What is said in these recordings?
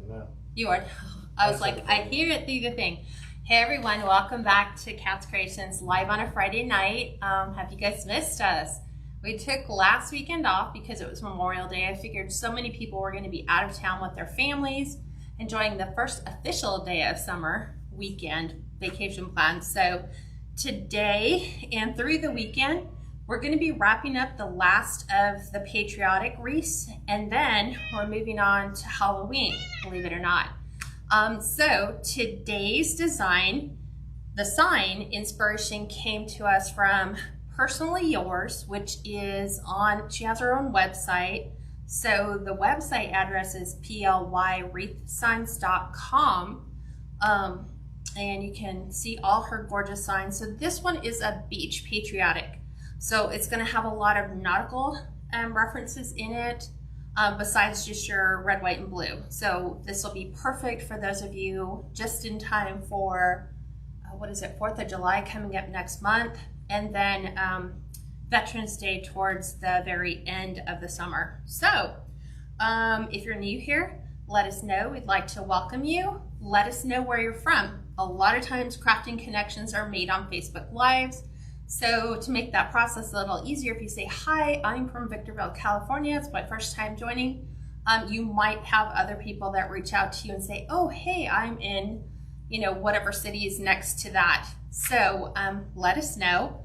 now. You are. I was like, I hear it through the thing. Hey everyone, welcome back to Kats Creations live on a Friday night. Have you guys missed us? We took last weekend off because it was Memorial Day. I figured so many people were going to be out of town with their families, enjoying the first official day of summer weekend vacation plans. So today and through the weekend, we're going to be wrapping up the last of the Patriotic wreaths, and then we're moving on to Halloween, believe it or not. So today's design, the sign inspiration came to us from Personally Yours, which is on, she has her own website. So the website address is plywreathsigns.com. And you can see all her gorgeous signs. So this one is a beach patriotic. So it's going to have a lot of nautical references in it, besides just your red, white, and blue. So this will be perfect for those of you just in time for, 4th of July coming up next month, and then Veterans Day towards the very end of the summer. So if you're new here, let us know. We'd like to welcome you. Let us know where you're from. A lot of times crafting connections are made on Facebook Lives. So to make that process a little easier, if you say, hi, I'm from Victorville, California, it's my first time joining, you might have other people that reach out to you and say, oh, hey, I'm in, whatever city is next to that. So let us know.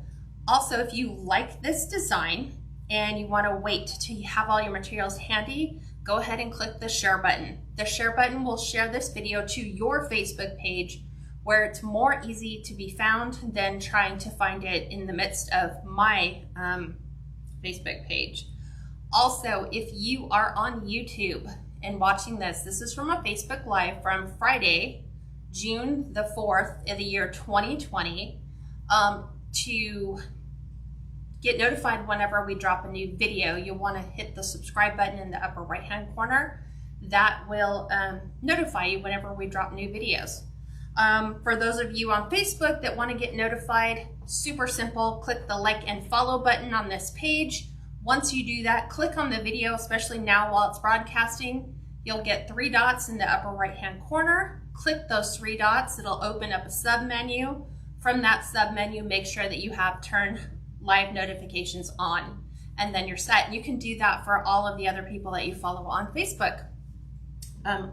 Also, if you like this design and you want to wait till you have all your materials handy, go ahead and click the share button. The share button will share this video to your Facebook page, where it's more easy to be found than trying to find it in the midst of my Facebook page. Also, if you are on YouTube and watching this, this is from a Facebook Live from Friday, June the 4th of the year 2020. To get notified whenever we drop a new video, you'll want to hit the subscribe button in the upper right-hand corner. That will notify you whenever we drop new videos. For those of you on Facebook that want to get notified, super simple, click the like and follow button on this page. Once you do that, click on the video, especially now while it's broadcasting. You'll get 3 dots in the upper right hand corner. Click those 3 dots, it'll open up a sub menu. From that sub menu, make sure that you have turned live notifications on, and then you're set. You can do that for all of the other people that you follow on Facebook. I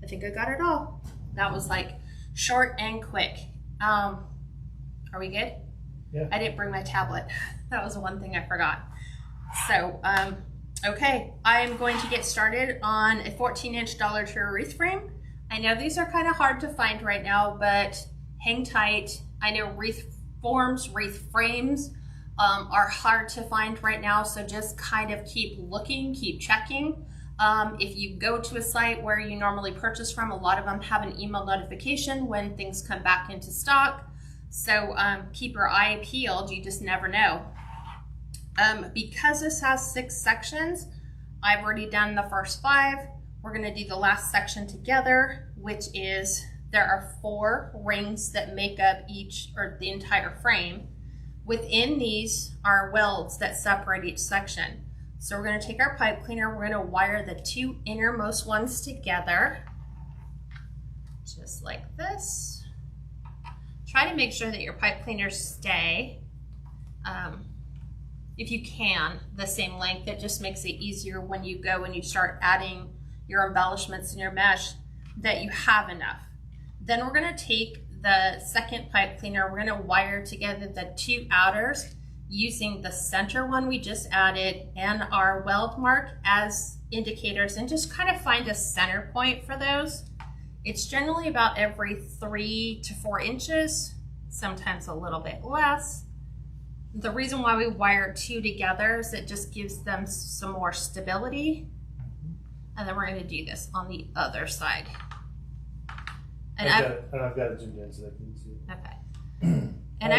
think I got it all. That was like short and quick. Are we good? Yeah. I didn't bring my tablet. That was the one thing I forgot. So, okay, I am going to get started on a 14-inch Dollar Tree wreath frame. I know these are kind of hard to find right now, but hang tight. I know wreath forms, wreath frames are hard to find right now, so just kind of keep looking, keep checking. If you go to a site where you normally purchase from, a lot of them have an email notification when things come back into stock. So keep your eye peeled, you just never know. Because this has 6 sections, I've already done the first 5. We're gonna do the last section together, which is, there are 4 rings that make up each, or the entire frame. Within these are welds that separate each section. So we're going to take our pipe cleaner, we're going to wire the 2 innermost ones together, just like this. Try to make sure that your pipe cleaners stay, if you can, the same length. It just makes it easier when you go and you start adding your embellishments in your mesh, that you have enough. Then we're going to take the second pipe cleaner, we're going to wire together the 2 outers, using the center one we just added and our weld mark as indicators, and just kind of find a center point for those. It's generally about every 3 to 4 inches, sometimes a little bit less. The reason why we wire 2 together is it just gives them some more stability. And then we're going to do this on the other side. And I've got it zoomed in so they can see it. Okay. And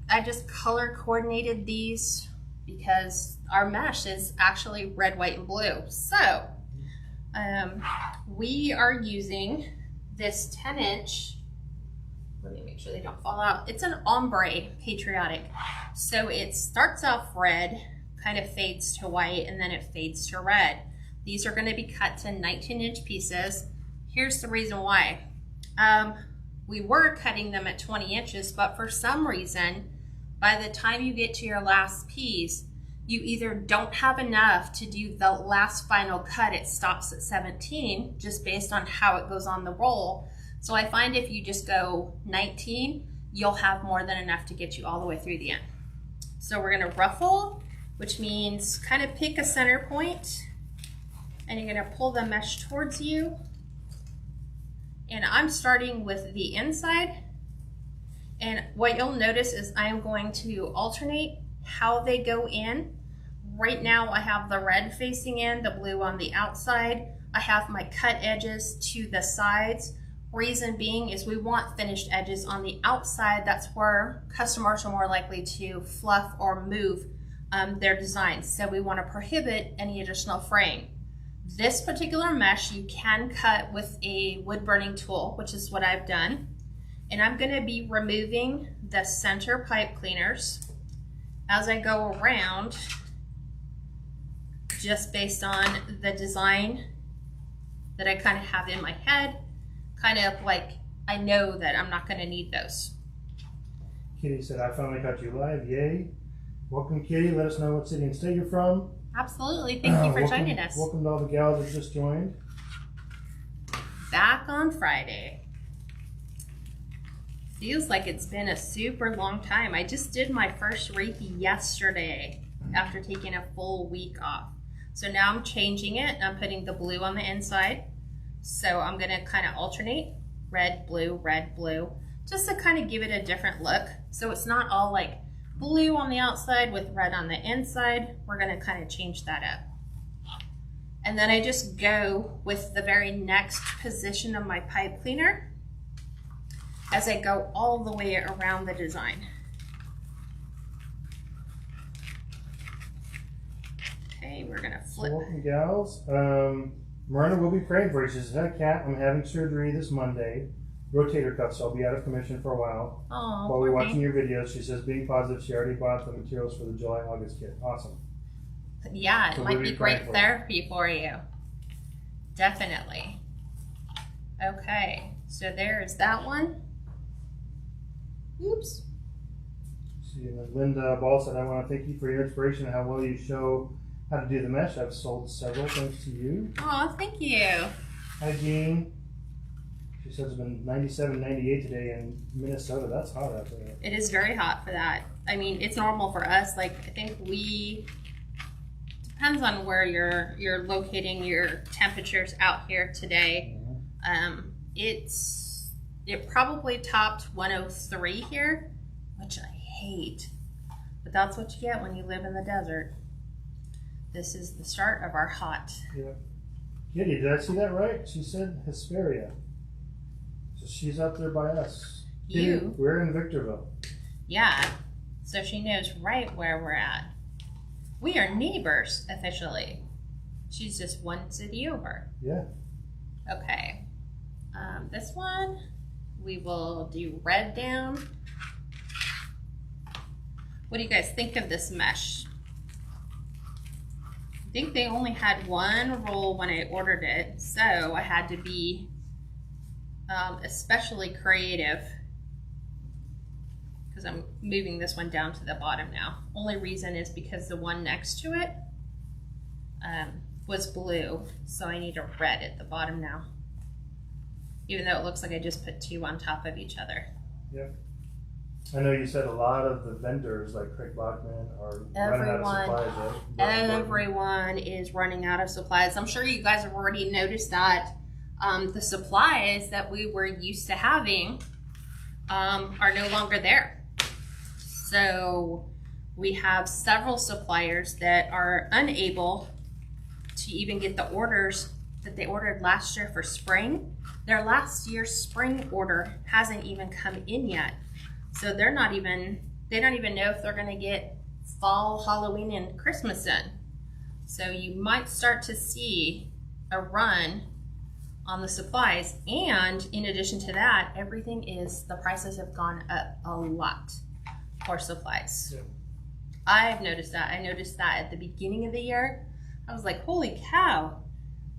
I just color coordinated these because our mesh is actually red, white, and blue. So we are using this 10-inch. Let me make sure they don't fall out. It's an ombre patriotic. So it starts off red, kind of fades to white, and then it fades to red. These are going to be cut to 19-inch pieces. Here's the reason why. We were cutting them at 20 inches, but for some reason, by the time you get to your last piece, you either don't have enough to do the last final cut. It stops at 17, just based on how it goes on the roll. So I find if you just go 19, you'll have more than enough to get you all the way through the end. So we're gonna ruffle, which means kind of pick a center point, and you're gonna pull the mesh towards you. And I'm starting with the inside. And what you'll notice is I'm going to alternate how they go in. Right now I have the red facing in, the blue on the outside. I have my cut edges to the sides. Reason being is we want finished edges on the outside. That's where customers are more likely to fluff or move their designs. So we want to prohibit any additional fraying. This particular mesh you can cut with a wood burning tool, which is what I've done. And I'm going to be removing the center pipe cleaners as I go around, just based on the design that I kind of have in my head. Kind of like, I know that I'm not going to need those. Kitty said, I finally caught you live. Yay. Welcome, Kitty. Let us know what city and state you're from. Absolutely. Thank you for joining us. Welcome to all the gals that just joined. Back on Friday. Feels like it's been a super long time. I just did my first wreath yesterday after taking a full week off. So now I'm changing it. I'm putting the blue on the inside. So I'm gonna kind of alternate red, blue, just to kind of give it a different look. So it's not all like blue on the outside with red on the inside. We're gonna kind of change that up. And then I just go with the very next position of my pipe cleaner as I go all the way around the design. Okay, we're gonna flip. So welcome, gals. Myrna will be praying for you. She says, "Hi, Kat, I'm having surgery this Monday. Rotator cuff, so I'll be out of commission for a while. Oh, While we're watching your videos," she says, being positive, she already bought the materials for the July-August kit. Awesome. Yeah, it So might we'll be be praying great for therapy for you. Definitely. Okay, so there's that one. Oops. See, and then Linda Ball said, "I want to thank you for your inspiration and how well you show how to do the mesh. I've sold several thanks to you." Oh, thank you. Hi, Jean. She says it's been 97, 98 today in Minnesota. That's hot out there. It is very hot for that. I mean, it's normal for us. Like, I think depends on where you're locating your temperatures out here today. It probably topped 103 here, which I hate. But that's what you get when you live in the desert. This is the start of our hot. Yeah. Kitty, did I see that right? She said Hesperia. So she's up there by us. Kitty, we're in Victorville. Yeah. So she knows right where we're at. We are neighbors officially. She's just one city over. Yeah. Okay. This one, we will do red down. What do you guys think of this mesh? I think they only had one roll when I ordered it, so I had to be especially creative because I'm moving this one down to the bottom now. Only reason is because the one next to it was blue, so I need a red at the bottom now. Even though it looks like I just put two on top of each other. Yep. I know you said a lot of the vendors like Craig Bachman are running out of supplies, right? Everyone is running out of supplies. I'm sure you guys have already noticed that the supplies that we were used to having are no longer there. So we have several suppliers that are unable to even get the orders that they ordered last year for spring. Their last year's spring order hasn't even come in yet. So they don't even know if they're gonna get fall, Halloween, and Christmas in. So you might start to see a run on the supplies. And in addition to that, the prices have gone up a lot for supplies. Yeah. I've noticed that. I noticed that at the beginning of the year. I was like, holy cow,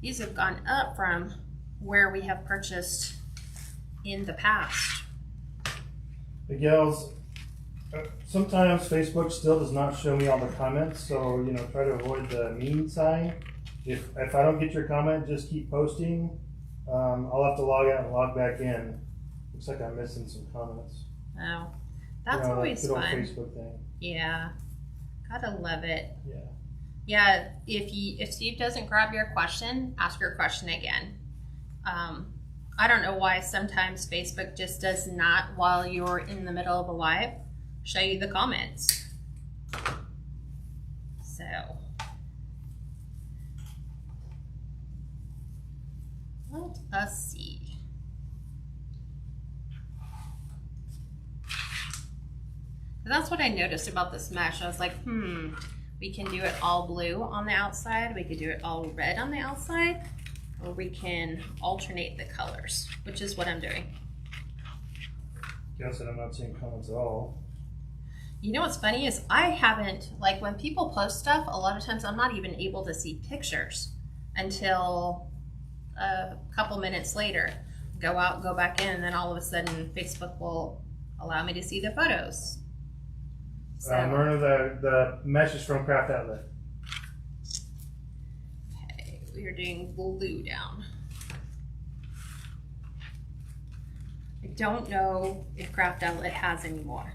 these have gone up from where we have purchased in the past. The gals, sometimes Facebook still does not show me all the comments, so try to avoid the mean sign. If I don't get your comment, just keep posting. I'll have to log out and log back in. Looks like I'm missing some comments. Oh, that's always that good fun. old Facebook thing. Yeah, gotta love it. Yeah. Yeah, if Steve doesn't grab your question, ask your question again. I don't know why sometimes Facebook just does not, while you're in the middle of a live, show you the comments. So, let us see. That's what I noticed about this mesh. I was like, we can do it all blue on the outside, we could do it all red on the outside, or we can alternate the colors, which is what I'm doing. Guess that I'm not seeing comments at all. You know what's funny is I haven't, like when people post stuff, a lot of times I'm not even able to see pictures until a couple minutes later. Go out, go back in, and then all of a sudden Facebook will allow me to see the photos. So, Myrna, the mesh is from Craft Outlet. Okay, we are doing blue down. I don't know if Craft Outlet has any more.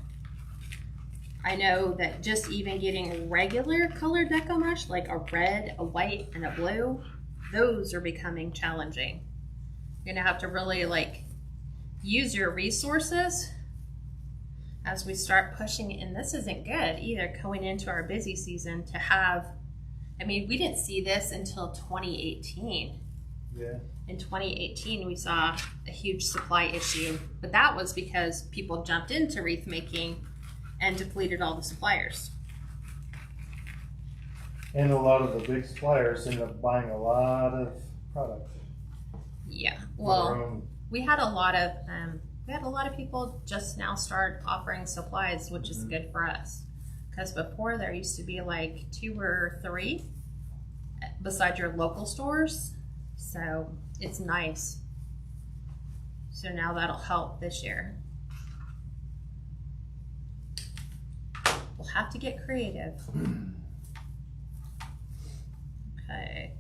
I know that just even getting regular colored deco mesh, like a red, a white, and a blue, those are becoming challenging. You're gonna have to really use your resources as we start pushing, and this isn't good either, going into our busy season to have, we didn't see this until 2018. Yeah. In 2018, we saw a huge supply issue, but that was because people jumped into wreath making and depleted all the suppliers. And a lot of the big suppliers ended up buying a lot of product. Yeah, well, we had a lot of people just now start offering supplies, which is good for us. Because before there used to be 2 or 3 beside your local stores. So it's nice. So now that'll help this year. We'll have to get creative. Okay.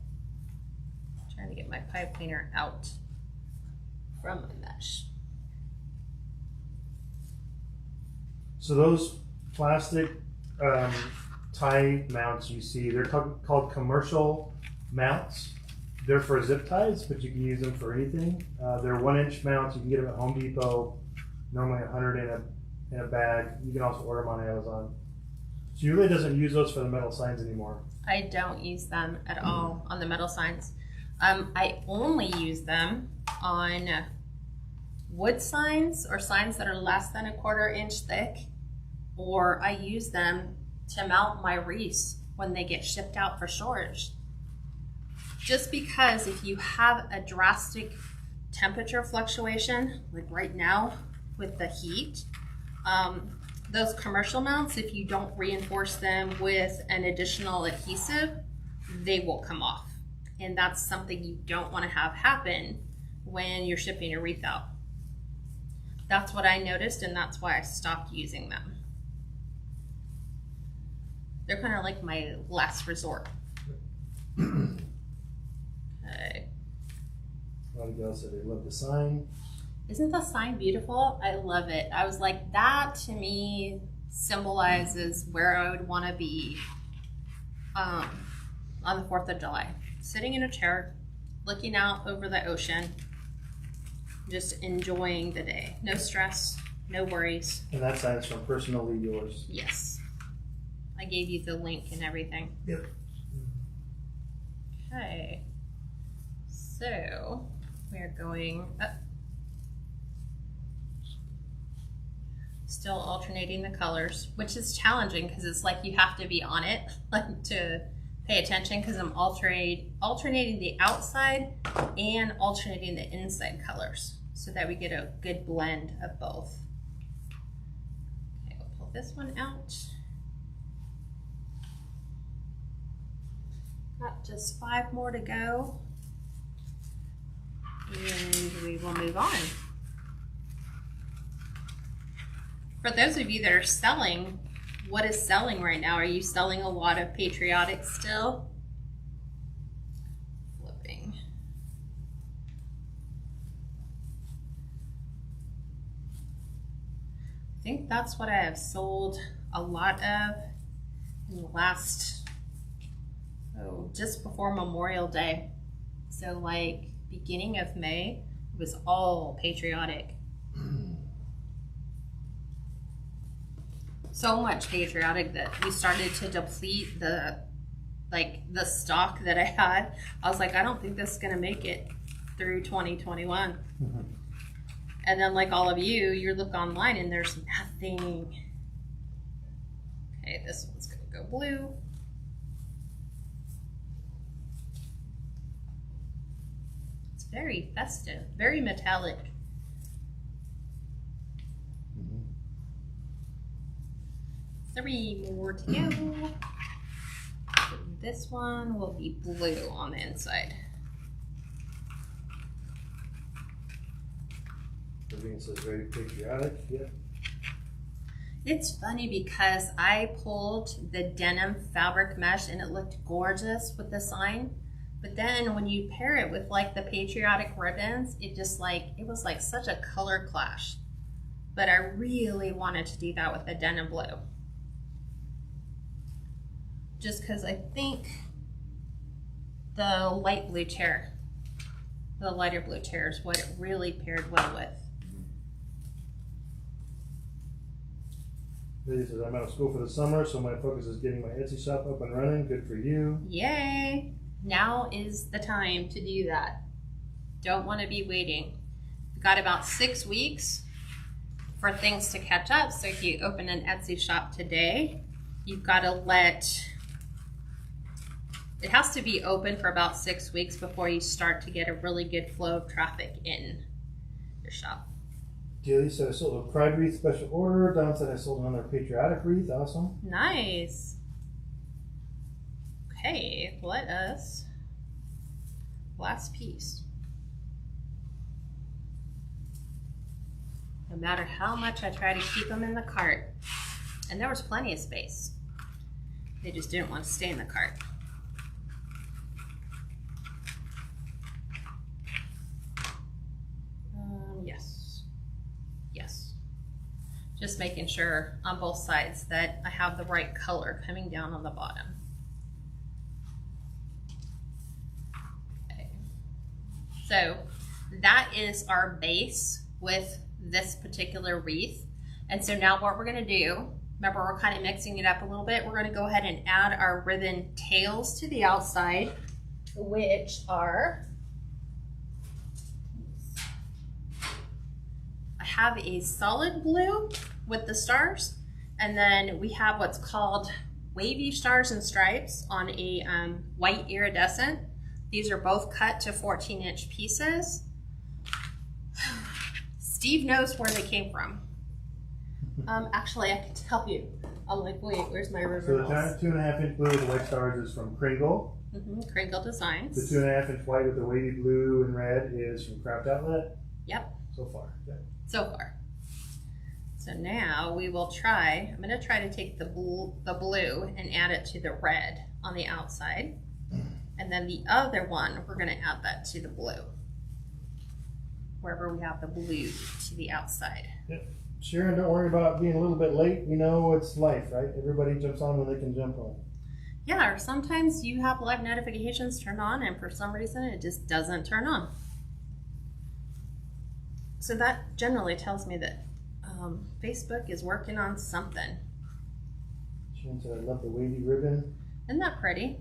Trying to get my pipe cleaner out from my mesh. So those plastic tie mounts you see, they're called commercial mounts. They're for zip ties, but you can use them for anything. They're 1-inch mounts. You can get them at Home Depot. Normally 100 in a bag. You can also order them on Amazon. So you really doesn't use those for the metal signs anymore. I don't use them at all on the metal signs. I only use them on wood signs or signs that are less than a 1/4 inch thick, or I use them to mount my wreaths when they get shipped out for storage. Just because if you have a drastic temperature fluctuation, like right now with the heat, those commercial mounts, if you don't reinforce them with an additional adhesive, they will come off. And that's something you don't want to have happen when you're shipping your wreath out. That's what I noticed, and that's why I stopped using them. They're kind of like my last resort. Okay. A lot of girls said they love the sign. Isn't the sign beautiful? I love it. I was like, that to me symbolizes where I would want to be on the 4th of July. Sitting in a chair, looking out over the ocean, just enjoying the day. No stress, no worries. And that sign is from Personally Yours. Yes. I gave you the link and everything. Yep. Okay. So, we're going up. Still alternating the colors, which is challenging because it's like you have to be on it to pay attention, because I'm alternating the outside and alternating the inside colors so that we get a good blend of both. Okay, we'll pull this one out. Got just 5 more to go. And we will move on. For those of you that are selling, what is selling right now? Are you selling a lot of Patriotic still? Flipping. I think that's what I have sold a lot of in the last, just before Memorial Day. So like beginning of May, it was all Patriotic. So much Patriotic that we started to deplete the stock that I had. I was like, I don't think this is gonna make it through 2021. And then like all of you, you look online and there's nothing. Okay, this one's gonna go blue. It's very festive, very metallic. Three more to go. So this one will be blue on the inside. Everything says very patriotic. Yeah. It's funny because I pulled the denim fabric mesh and it looked gorgeous with the sign. But then when you pair it with like the patriotic ribbons, it just like, it was like such a color clash. But I really wanted to do that with the denim blue. Just because I think the light blue chair, the lighter blue chair is what it really paired well with. Lily says, I'm out of school for the summer, so my focus is getting my Etsy shop up and running. Good for you. Yay! Now is the time to do that. Don't want to be waiting. We've got about 6 weeks for things to catch up. So if you open an Etsy shop today, you've got to it has to be open for about 6 weeks before you start to get a really good flow of traffic in your shop. Julie said, I sold a Pride Wreath special order. Don said I sold another Patriotic Wreath. Awesome. Nice. Okay, let us, last piece. No matter how much I try to keep them in the cart, and there was plenty of space. They just didn't want to stay in the cart. Yes. Just making sure on both sides that I have the right color coming down on the bottom. Okay. So that is our base with this particular wreath. And so now what we're gonna do, remember we're kind of mixing it up a little bit, we're gonna go ahead and add our ribbon tails to the outside, which are, I have a solid blue with the stars, and then we have what's called wavy stars and stripes on a white iridescent. These are both cut to 14-inch pieces. Steve knows where they came from. Actually, I can tell you. I'm like, wait, where's my ribbon? So the 2.5-inch blue with the white stars is from Kringle. Kringle Designs. The 2.5-inch white with the wavy blue and red is from Craft Outlet. Yep. So far. Yeah. So far. So now we will try, I'm going to try to take the blue and add it to the red on the outside. And then the other one, we're going to add that to the blue. Wherever we have the blue to the outside. Yep. Sharon, don't worry about being a little bit late. We know it's life, right? Everybody jumps on when they can jump on. Yeah, or sometimes you have live notifications turned on and for some reason it just doesn't turn on. So that generally tells me that Facebook is working on something. Sharon said, I love the wavy ribbon. Isn't that pretty?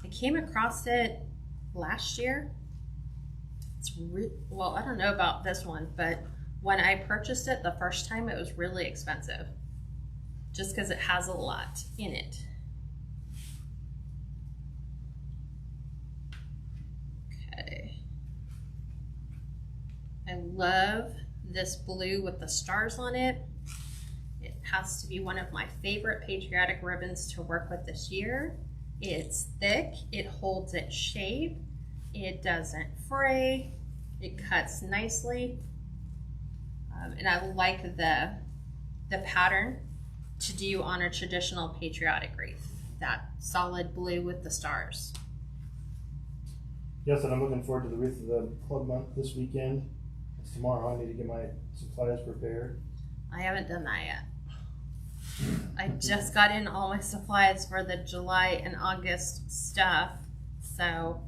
I came across it last year. Well, I don't know about this one, but when I purchased it the first time, it was really expensive just because it has a lot in it. Okay. I love this blue with the stars on it. It has to be one of my favorite Patriotic ribbons to work with this year. It's thick, it holds its shape, it doesn't fray. It cuts nicely. And I like the pattern to do on a traditional patriotic wreath. That solid blue with the stars. Yes, and I'm looking forward to the Wreath of the Club month this weekend. It's tomorrow. I need to get my supplies prepared. I haven't done that yet. I just got in all my supplies for the July and August stuff. So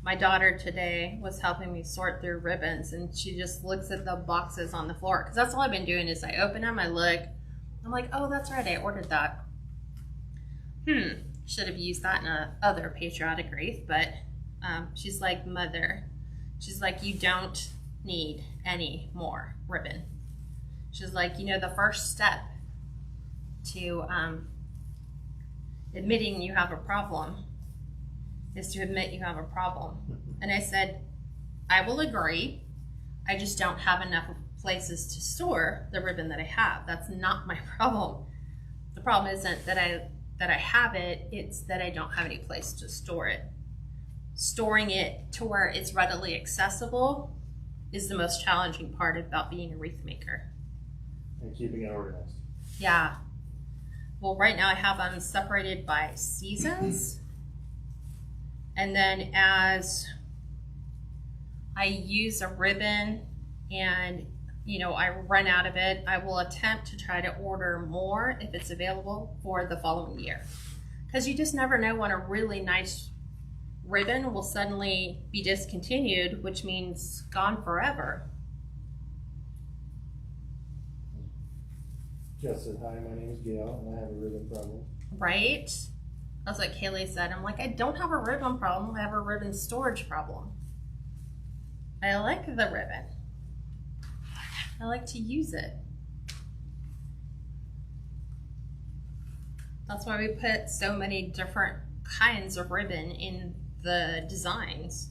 my daughter today was helping me sort through ribbons, and she just looks at the boxes on the floor. Because that's all I've been doing is I open them, I look, I'm like, oh, that's right, I ordered that. Should have used that in a other patriotic wreath, but she's like, Mother, she's like, you don't need any more ribbon. She's like, you know, the first step to admitting you have a problem is to admit you have a problem. And I said, I will agree. I just don't have enough places to store the ribbon that I have. That's not my problem. The problem isn't that I have it, it's that I don't have any place to store it. Storing it to where it's readily accessible is the most challenging part about being a wreath maker. And keeping it organized. Yeah. Well, right now I have them separated by seasons. And then as I use a ribbon and, you know, I run out of it, I will attempt to try to order more if it's available for the following year. Because you just never know when a really nice ribbon will suddenly be discontinued, which means gone forever. Just said, hi, my name is Gail, and I have a ribbon problem. Right? That's what Kaylee said. I'm like, I don't have a ribbon problem, I have a ribbon storage problem. I like the ribbon. I like to use it. That's why we put so many different kinds of ribbon in the designs.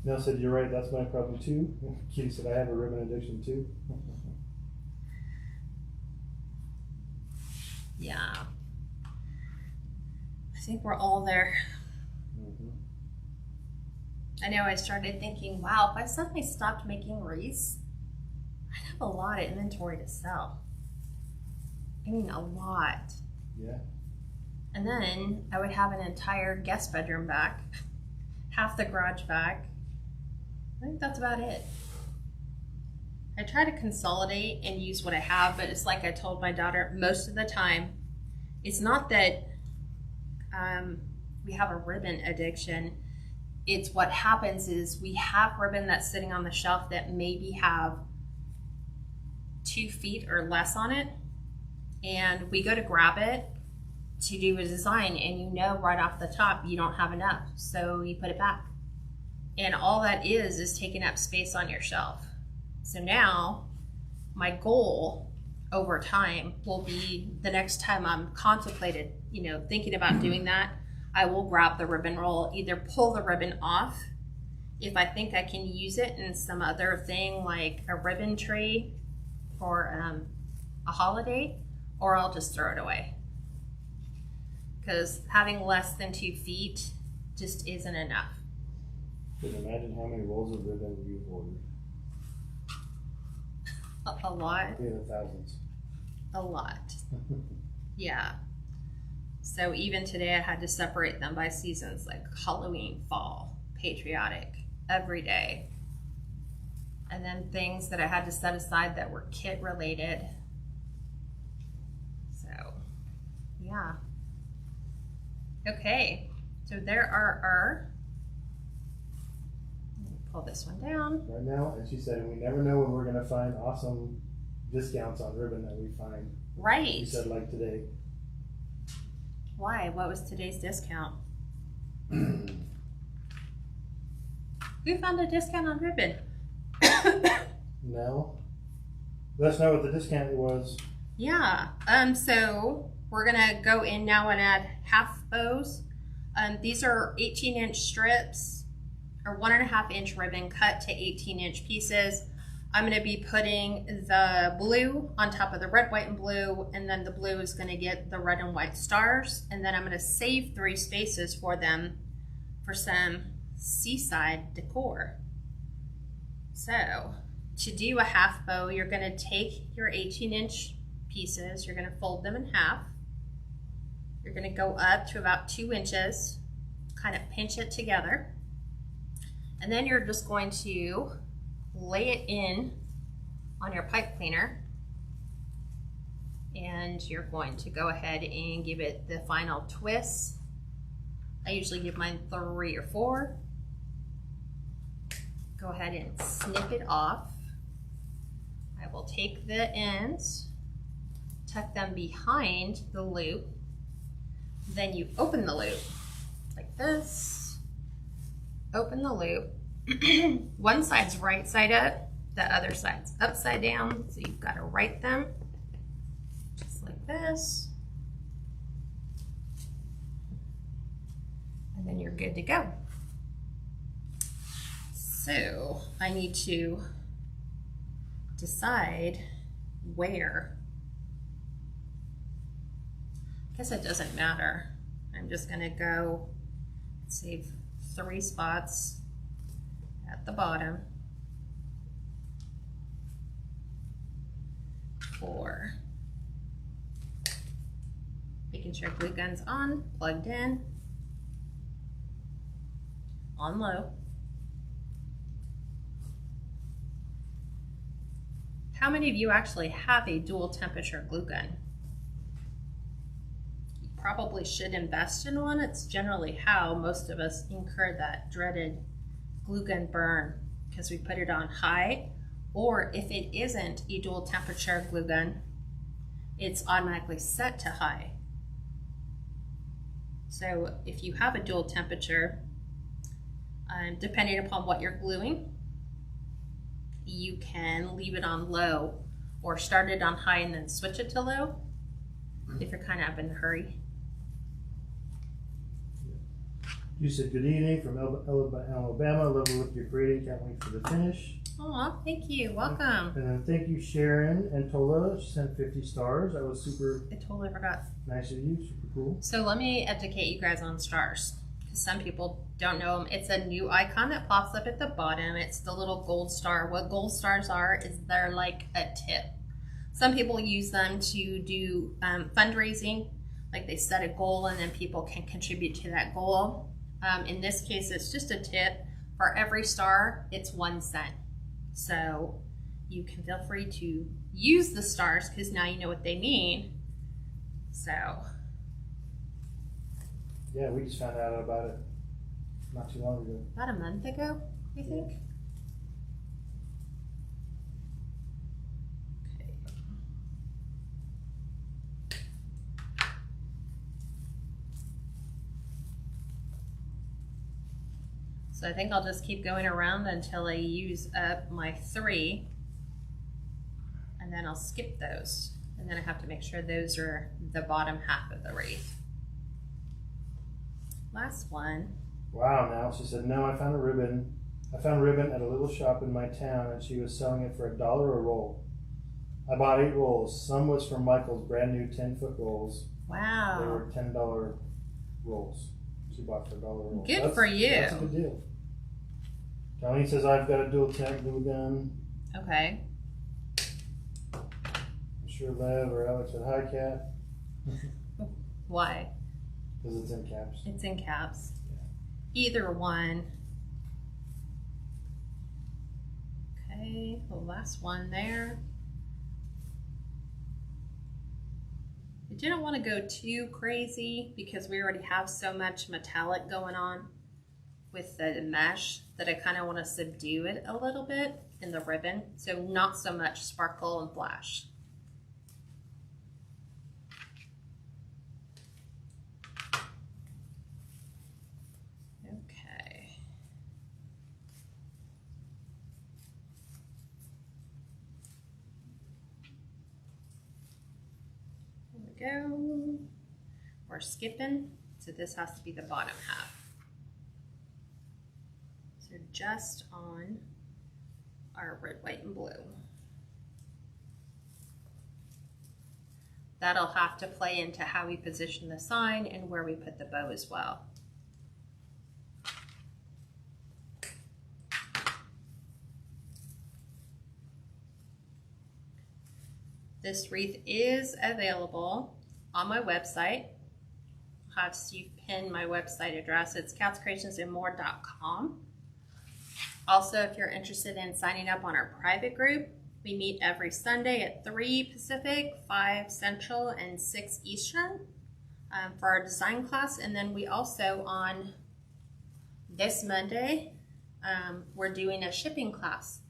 Nell said, you're right, that's my problem too. Kitty said, I have a ribbon addiction too. Yeah. I think we're all there. I know I started thinking, wow, if I suddenly stopped making wreaths, I'd have a lot of inventory to sell. I mean, a lot. Yeah. And then I would have an entire guest bedroom back, half the garage back. I think that's about it. I try to consolidate and use what I have, but it's like I told my daughter, most of the time, it's not that we have a ribbon addiction. It's what happens is we have ribbon that's sitting on the shelf that maybe have 2 feet or less on it. And we go to grab it to do a design, and you know right off the top you don't have enough, so you put it back. And all that is taking up space on your shelf. So now my goal over time will be the next time I'm contemplated, you know, thinking about doing that, I will grab the ribbon roll, either pull the ribbon off if I think I can use it in some other thing like a ribbon tree for a holiday, or I'll just throw it away. Because having less than 2 feet just isn't enough. Just imagine how many rolls of ribbon you've ordered. A lot. In the thousands. A lot. Yeah. So even today I had to separate them by seasons, like Halloween, fall, patriotic, every day. And then things that I had to set aside that were kit related. So, yeah. Okay, so there are our, let me pull this one down. Right now, and she said, we never know when we're going to find awesome discounts on ribbon that we find. Right. She said, like today. Why? What was today's discount? Who found a discount on ribbon? No. Let us know what the discount was. Yeah. So we're gonna go in now and add half bows. These are 18-inch strips or 1.5-inch ribbon cut to 18-inch pieces. I'm going to be putting the blue on top of the red, white, and blue, and then the blue is going to get the red and white stars, and then I'm going to save 3 spaces for them for some seaside decor. So to do a half bow, you're going to take your 18-inch pieces, you're going to fold them in half, you're going to go up to about 2 inches, kind of pinch it together, and then you're just going to lay it in on your pipe cleaner, and you're going to go ahead and give it the final twist. I usually give mine 3 or 4. Go ahead and snip it off. I will take the ends, tuck them behind the loop, then you open the loop like this, open the loop. One side's right side up, the other side's upside down, so you've got to right them just like this, and then you're good to go. So I need to decide where. I guess it doesn't matter. I'm just going to go save 3 spots at the bottom, 4. Making sure glue gun's on, plugged in, on low. How many of you actually have a dual temperature glue gun? You probably should invest in one. It's generally how most of us incur that dreaded glue gun burn, because we put it on high, or if it isn't a dual temperature glue gun, it's automatically set to high. So if you have a dual temperature, depending upon what you're gluing, you can leave it on low or start it on high and then switch it to low if you're kind of in a hurry. You said good evening from Alabama. Love what you're creating. Can't wait for the finish. Oh, thank you. Welcome. And then thank you, Sharon and Tola. She sent 50 stars. That was super I totally forgot. nice of you. Super cool. So let me educate you guys on stars, because some people don't know them. It's a new icon that pops up at the bottom. It's the little gold star. What gold stars are is they're like a tip. Some people use them to do fundraising, like they set a goal and then people can contribute to that goal. In this case, it's just a tip. For every star, it's 1 cent. So you can feel free to use the stars because now you know what they mean. So. Yeah, we just found out about it not too long ago. About a month ago, I think. Okay. So I think I'll just keep going around until I use up my 3, and then I'll skip those. And then I have to make sure those are the bottom half of the wreath. Last one. Wow, now she said, no, I found a ribbon. I found a ribbon at a little shop in my town, and she was selling it for $1 a roll. I bought 8 rolls. Some was from Michael's brand new 10-foot rolls. Wow. They were $10 rolls. She bought for $1 a roll. Good for you. That's a good deal. Darlene says, I've got a dual tech glue gun. Okay. I'm sure Lev or Alex said, hi, Cat. Why? Because it's in caps. It's in caps. Either one. Okay, the last one there. I didn't want to go too crazy because we already have so much metallic going on with the mesh that I kind of want to subdue it a little bit in the ribbon. So not so much sparkle and flash. Go. We're skipping, so this has to be the bottom half. So just on our red, white, and blue. That'll have to play into how we position the sign and where we put the bow as well. This wreath is available on my website. I'll have Steve pin my website address. It's KatsCreationsNMore.com. Also, if you're interested in signing up on our private group, we meet every Sunday at 3 Pacific, 5 Central, and 6 Eastern for our design class. And then we also, on this Monday, we're doing a shipping class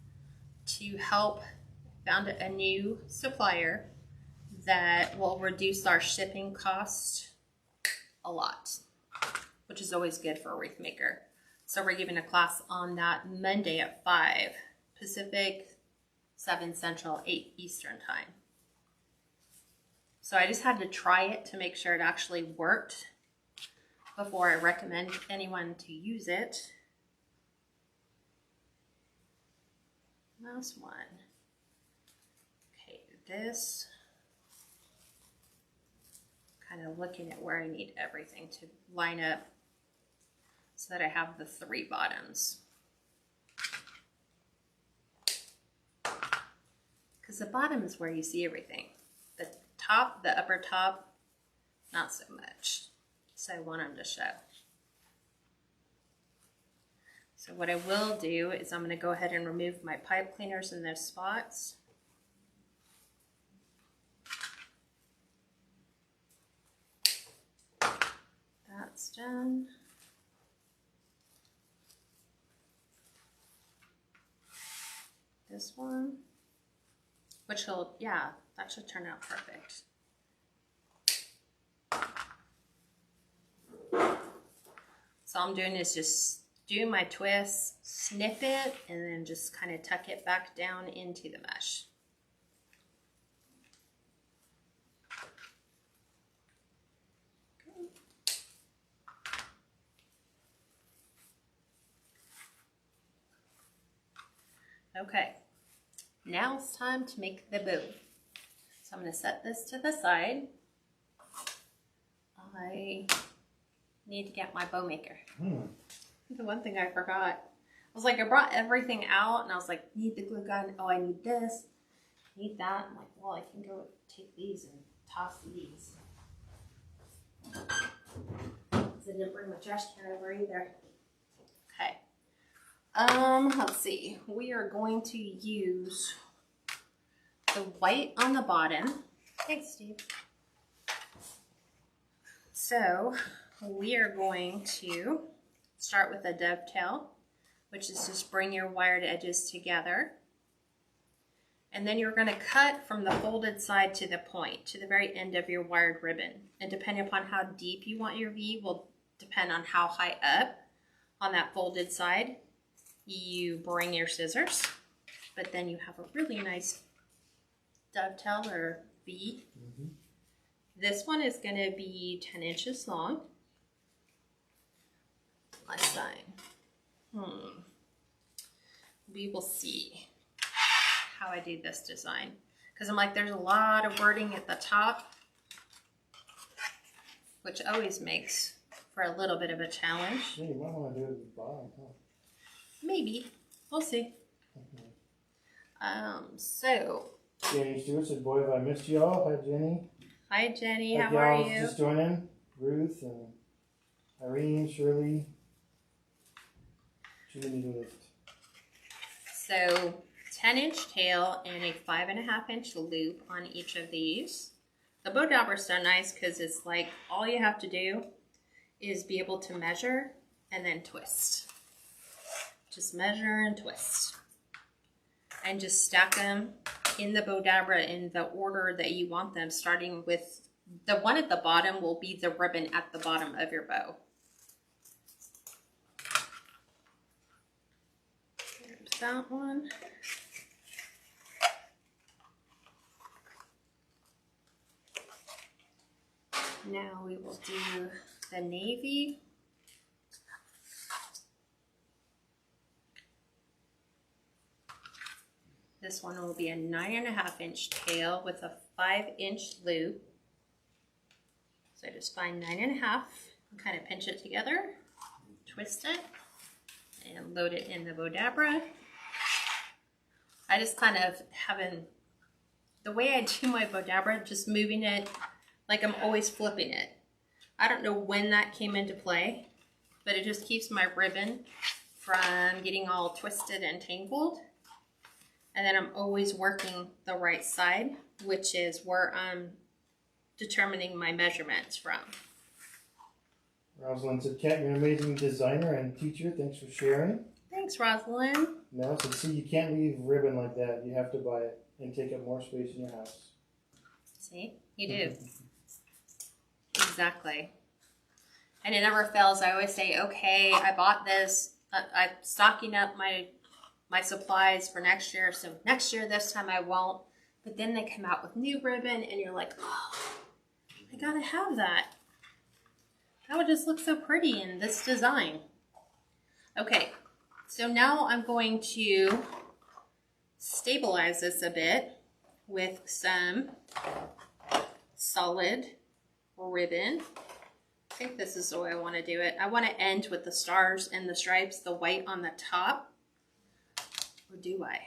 to help found a new supplier that will reduce our shipping cost a lot, which is always good for a wreath maker. So we're giving a class on that Monday at 5 Pacific, 7 Central, 8 Eastern time. So I just had to try it to make sure it actually worked before I recommend anyone to use it. Last one. Okay, this. Kind of looking at where I need everything to line up so that I have the 3 bottoms. Because the bottom is where you see everything. The top, the upper top, not so much. So I want them to show. So what I will do is I'm going to go ahead and remove my pipe cleaners in those spots. That's done. This one, which will, yeah, that should turn out perfect. So all I'm doing is just do my twist, snip it, and then just kind of tuck it back down into the mesh. Okay, now it's time to make the bow. So I'm going to set this to the side. I need to get my bow maker. The one thing I forgot. I was like, I brought everything out and I was like, need the glue gun. Oh, I need this. I need that. I'm like, well, I can go take these and toss these. Because I didn't bring my trash can over either. Okay. Let's see. We are going to use the white on the bottom. Thanks, Steve. So we are going to start with a dovetail, which is just bring your wired edges together. And then you're going to cut from the folded side to the point, to the very end of your wired ribbon. And depending upon how deep you want your V will depend on how high up on that folded side you bring your scissors. But then you have a really nice dovetail or V. This one is going to be 10 inches long. Last sign. We will see how I do this design. Because I'm like, there's a lot of wording at the top, which always makes for a little bit of a challenge. Yeah, you might want to do it at the bottom, huh? Maybe. We'll see. Okay. So. Jenny Stewart said, boy, have I missed y'all. Hi, Jenny. Hi, Jenny. Hope how are y'all you? Just joining. Ruth and Irene, Shirley. So 10-inch tail and a 5.5-inch loop on each of these. The bow dauber is so nice because it's like all you have to do is be able to measure and then twist. Just measure and twist. And just stack them in the bow dauber in the order that you want them, starting with the one at the bottom will be the ribbon at the bottom of your bow. There's that one. Now we will do the navy. This one will be a 9.5-inch tail with a 5-inch loop. So I just find 9.5 and kind of pinch it together, twist it, and load it in the Bodabra. I just kind of the way I do my Bodabra, just moving it like I'm always flipping it. I don't know when that came into play, but it just keeps my ribbon from getting all twisted and tangled. And then I'm always working the right side, which is where I'm determining my measurements from. Rosalind said, Kat, you're an amazing designer and teacher. Thanks for sharing. Thanks, Rosalind. Now, so see, you can't leave ribbon like that. You have to buy it and take up more space in your house. See, you do. Exactly. And it never fails. I always say, okay, I bought this. I'm stocking up my supplies for next year. So next year, this time I won't. But then they come out with new ribbon and you're like, oh, I gotta have that. That would just look so pretty in this design. Okay, so now I'm going to stabilize this a bit with some solid ribbon. I think this is the way I want to do it. I want to end with the stars and the stripes, the white on the top. Or do I?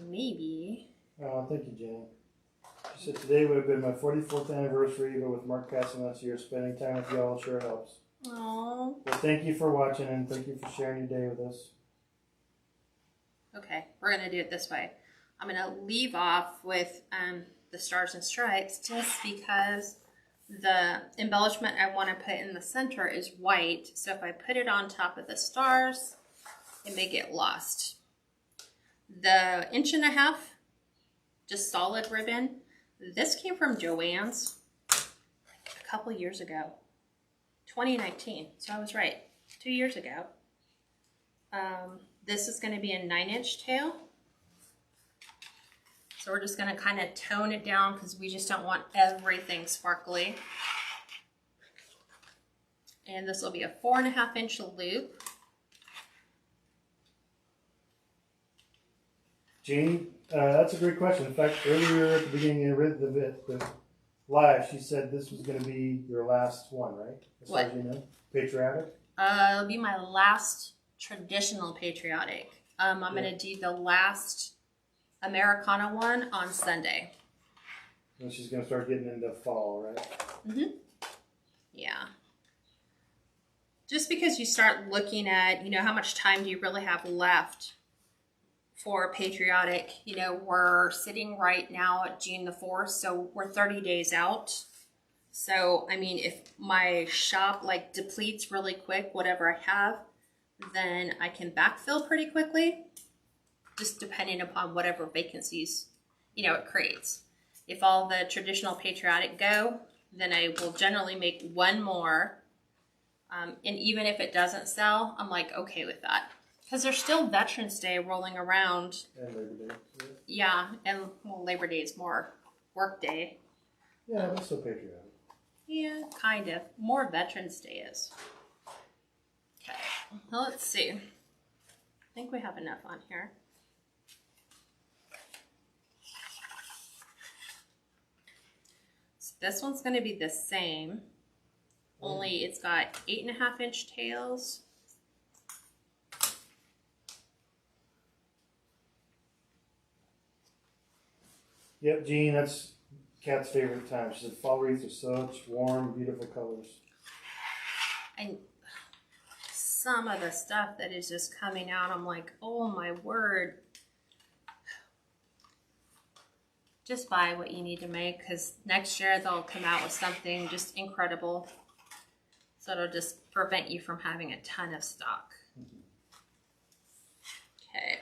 Maybe. Oh, thank you, Jenny. She said today would have been my 44th anniversary, but with Mark passing last year, spending time with y'all sure helps. Aww. Well, thank you for watching and thank you for sharing your day with us. Okay, we're going to do it this way. I'm going to leave off with the stars and stripes just because the embellishment I want to put in the center is white. So if I put it on top of the stars, it may get lost. The 1.5-inch, just solid ribbon. This came from Joann's a couple years ago, 2019. So I was right, 2 years ago. This is going to be a 9-inch tail. So we're just going to kind of tone it down because we just don't want everything sparkly. And this will be a 4.5-inch loop. Jeannie, that's a great question. In fact, earlier at the beginning of the live, she said this was going to be your last one, right? As far as you know, Patriotic. It'll be my last traditional Patriotic. I'm going to do the last Americana one on Sunday. And she's going to start getting into fall, right? Mm-hmm. Yeah. Just because you start looking at, how much time do you really have left for Patriotic? We're sitting right now at June the 4th, so we're 30 days out. So, if my shop depletes really quick, whatever I have, then I can backfill pretty quickly, just depending upon whatever vacancies, it creates. If all the traditional Patriotic go, then I will generally make one more. And even if it doesn't sell, I'm okay with that. Because there's still Veterans Day rolling around. And Labor Day. Yeah, and Labor Day is more work day. Yeah, that's still Patriotic. Yeah, kind of. More Veterans Day is. Okay, well, let's see. I think we have enough on here. So this one's going to be the same, only it's got 8.5-inch tails. Yep, Jean, that's Kat's favorite time. She said fall wreaths are such warm, beautiful colors. And some of the stuff that is just coming out, I'm like, oh my word. Just buy what you need to make, because next year they'll come out with something just incredible. So it'll just prevent you from having a ton of stock. Okay.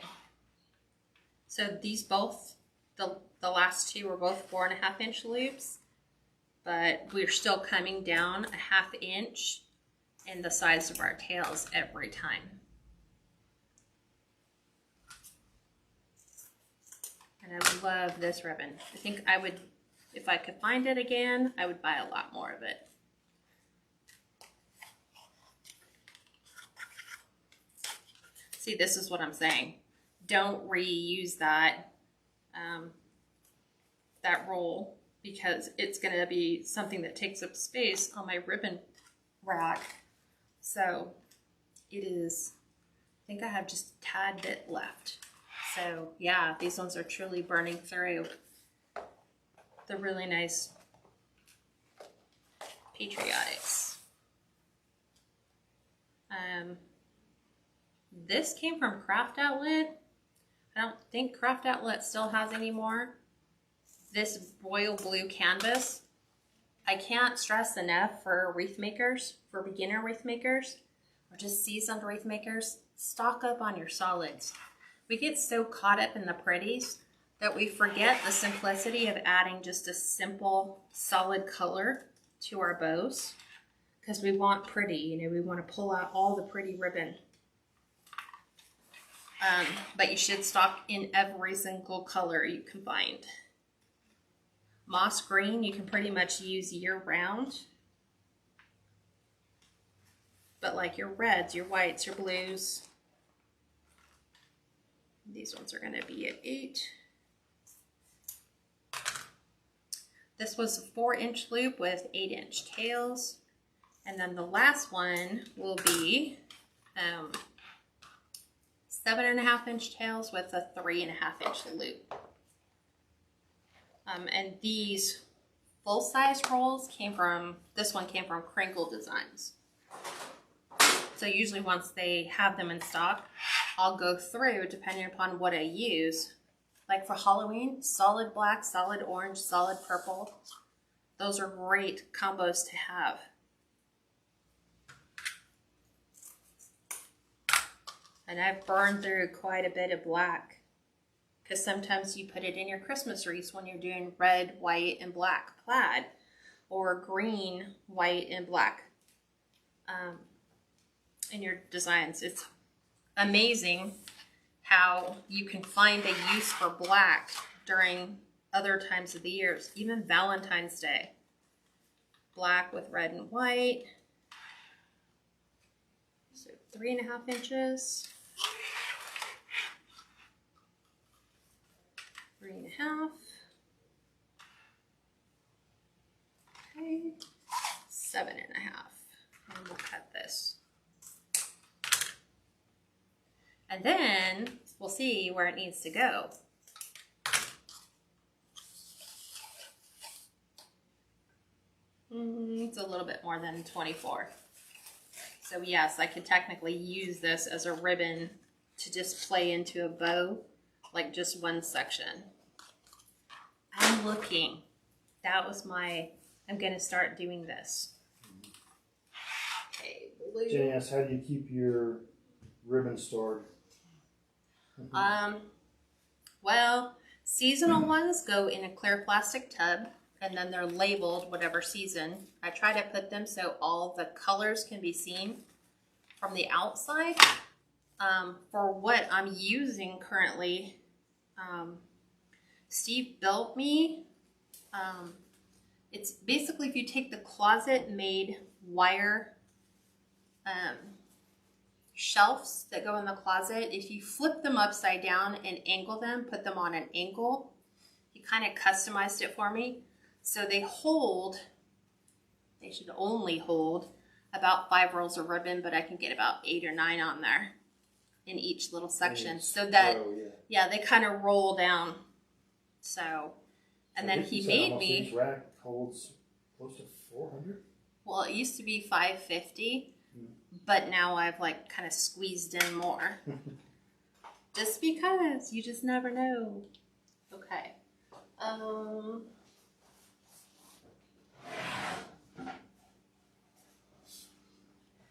So these both, the last two were both 4.5-inch loops, but we're still coming down a 1/2 inch in the size of our tails every time. And I love this ribbon. I think I would, if I could find it again, I would buy a lot more of it. See, this is what I'm saying. don't reuse that that roll, because it's going to be something that takes up space on my ribbon rack. So it is, I think I have just a tad bit left. So yeah, these ones are truly burning through. They're really nice Patriotics. This came from Craft Outlet. I don't think Craft Outlet still has any more. This royal blue canvas. I can't stress enough for wreath makers, for beginner wreath makers, or just seasoned wreath makers, stock up on your solids. We get so caught up in the pretties that we forget the simplicity of adding just a simple solid color to our bows, because we want pretty, you know, we want to pull out all the pretty ribbon. But you should stock in every single color you can find. Moss green you can pretty much use year round. But like your reds, your whites, your blues, these ones are going to be at 8. This was a 4-inch loop with 8-inch tails. And then the last one will be 7.5-inch tails with a 3.5-inch loop. And these full-size rolls this one came from Crinkle Designs. So usually once they have them in stock, I'll go through depending upon what I use. Like for Halloween, solid black, solid orange, solid purple. Those are great combos to have. And I've burned through quite a bit of black, because sometimes you put it in your Christmas wreaths when you're doing red, white, and black plaid, or green, white, and black in your designs. It's amazing how you can find a use for black during other times of the years, even Valentine's Day. Black with red and white. So 3.5 inches. 3.5. Okay. 7.5. And we'll cut this. And then we'll see where it needs to go. It's a little bit more than 24. So yes, I could technically use this as a ribbon to just play into a bow, like just one section. I'm looking. That was I'm going to start doing this. Okay, blue. Jenny asks, how do you keep your ribbon stored? Well, seasonal ones go in a clear plastic tub, and then they're labeled whatever season. I try to put them so all the colors can be seen from the outside. For what I'm using currently, Steve built me. It's basically if you take the closet made wire shelves that go in the closet, if you flip them upside down and angle them, put them on an angle, he kind of customized it for me. So they should only hold about 5 rolls of ribbon, but I can get about 8 or 9 on there in each little section. So that, yeah, they kind of roll down. So, and then he made me. Each rack holds close to 400? Well, it used to be 550, but now I've like kind of squeezed in more. Just because you just never know. Okay.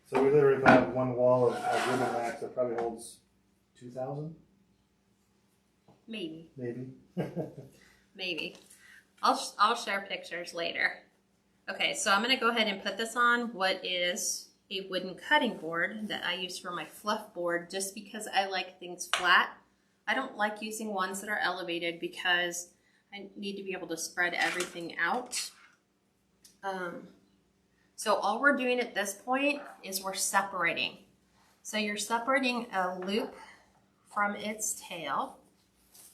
So we literally have one wall of ribbon racks that probably holds 2,000? Maybe. Maybe. Maybe. I'll share pictures later. Okay, so I'm going to go ahead and put this on what is a wooden cutting board that I use for my fluff board, just because I like things flat. I don't like using ones that are elevated because I need to be able to spread everything out. So all we're doing at this point is we're separating. So you're separating a loop from its tail.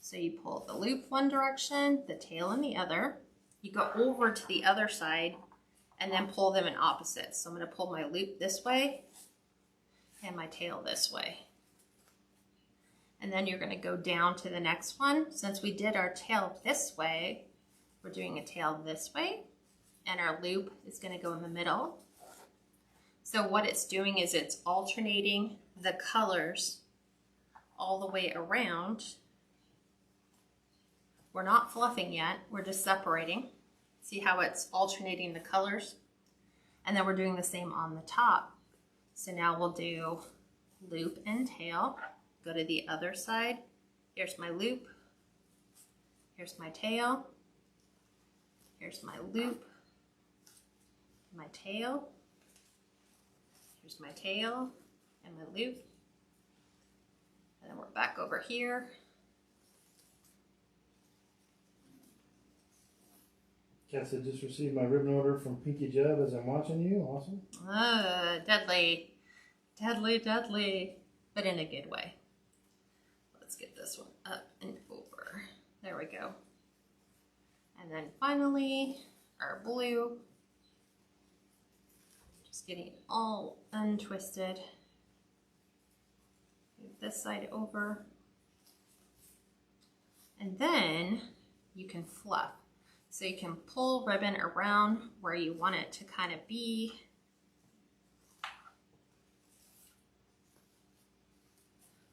So you pull the loop one direction, the tail in the other. You go over to the other side and then pull them in opposites. So I'm going to pull my loop this way and my tail this way. And then you're going to go down to the next one. Since we did our tail this way, we're doing a tail this way, and our loop is going to go in the middle. So what it's doing is it's alternating the colors all the way around. We're not fluffing yet, we're just separating. See how it's alternating the colors? And then we're doing the same on the top. So now we'll do loop and tail. Go to the other side. Here's my loop. Here's my tail. Here's my loop. My tail. Here's my tail and my loop. And then we're back over here. Cass, I just received my ribbon order from Pinky Jeb as I'm watching you. Awesome. Deadly. Deadly, deadly. But in a good way. Let's get this one up and over. There we go. And then finally, our blue. Just getting all untwisted. Move this side over. And then you can fluff. So you can pull ribbon around where you want it to kind of be.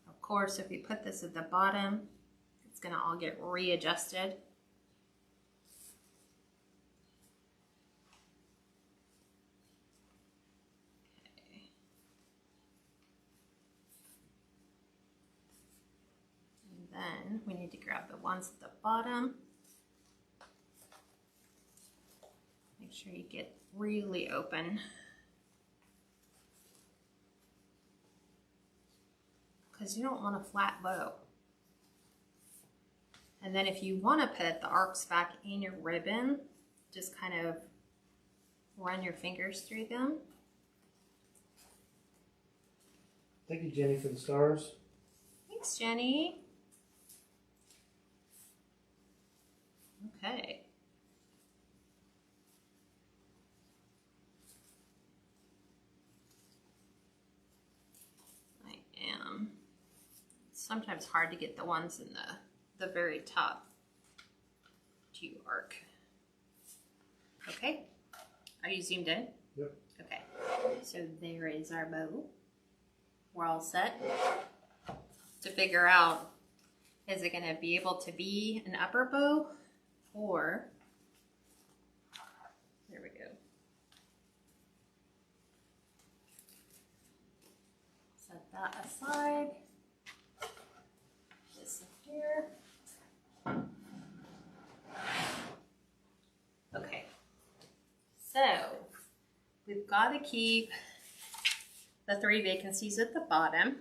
Of course, if you put this at the bottom, it's going to all get readjusted. Okay. And then we need to grab the ones at the bottom. Make sure you get really open. Because you don't want a flat bow. And then if you want to put the arcs back in your ribbon, just kind of run your fingers through them. Thank you, Jenny, for the stars. Thanks, Jenny. Okay. Sometimes hard to get the ones in the very top to arc. Okay, are you zoomed in? Yep. Okay, so there is our bow. We're all set to figure out, is it gonna be able to be an upper bow or, there we go. Set that aside. Here. Okay, so we've got to keep the 3 vacancies at the bottom,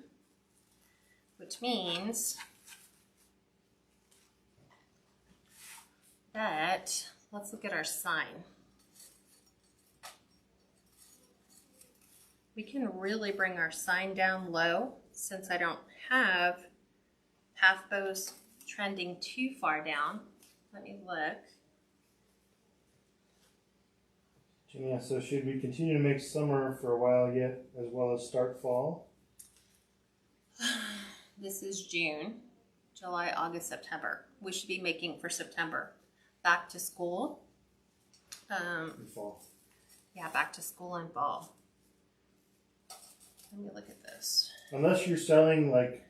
which means that, let's look at our sign. We can really bring our sign down low since I don't have half bows trending too far down. Let me look. Yeah, so should we continue to make summer for a while yet, as well as start fall? This is June, July, August, September. We should be making for September. Back to school. And fall. Yeah, back to school and fall. Let me look at this. Unless you're selling like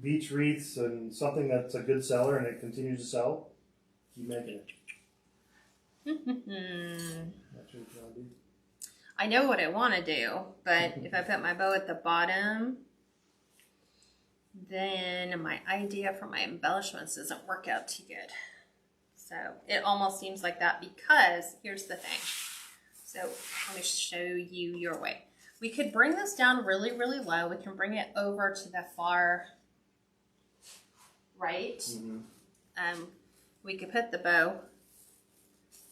beach wreaths and something that's a good seller and it continues to sell, keep making it. That's what you want to do. I know what I want to do, but if I put my bow at the bottom, then my idea for my embellishments doesn't work out too good. So it almost seems like that because here's the thing. So let me show you your way. We could bring this down really, really low. We can bring it over to the far right. Mm-hmm. We could put the bow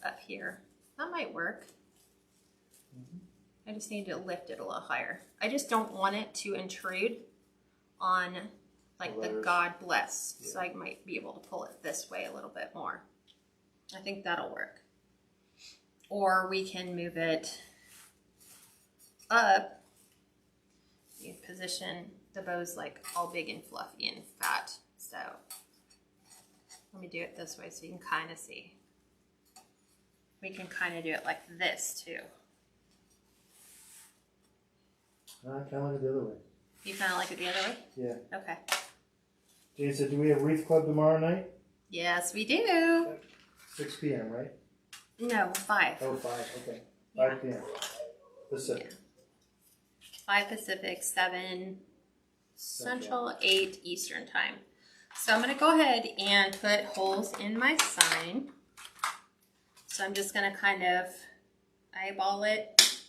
up here. That might work. Mm-hmm. I just need to lift it a little higher. I just don't want it to intrude on like the God bless. Yeah. So I might be able to pull it this way a little bit more. I think that'll work. Or we can move it up. You position the bows like all big and fluffy and fat. So let me do it this way so you can kind of see. We can kind of do it like this too. I kind of like it the other way. You kind of like it the other way? Yeah. Okay. Jane said, do we have Wreath Club tomorrow night? Yes, we do. 6 p.m., right? No, 5. Oh, 5, okay. 5 p.m. Pacific. Yeah. 5 Pacific, 7 Central, 8 Eastern time. So I'm going to go ahead and put holes in my sign. So I'm just going to kind of eyeball it,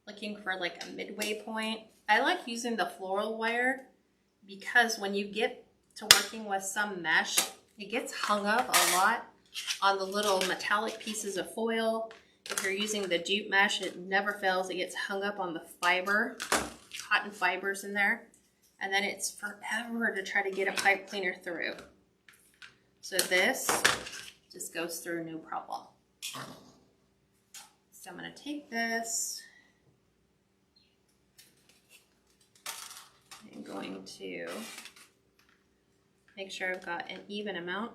looking for like a midway point. I like using the floral wire because when you get to working with some mesh, it gets hung up a lot on the little metallic pieces of foil. If you're using the jute mesh, it never fails. It gets hung up on the fiber, cotton fibers in there. And then it's forever to try to get a pipe cleaner through. So this just goes through no problem. So I'm going to take this. I'm going to make sure I've got an even amount.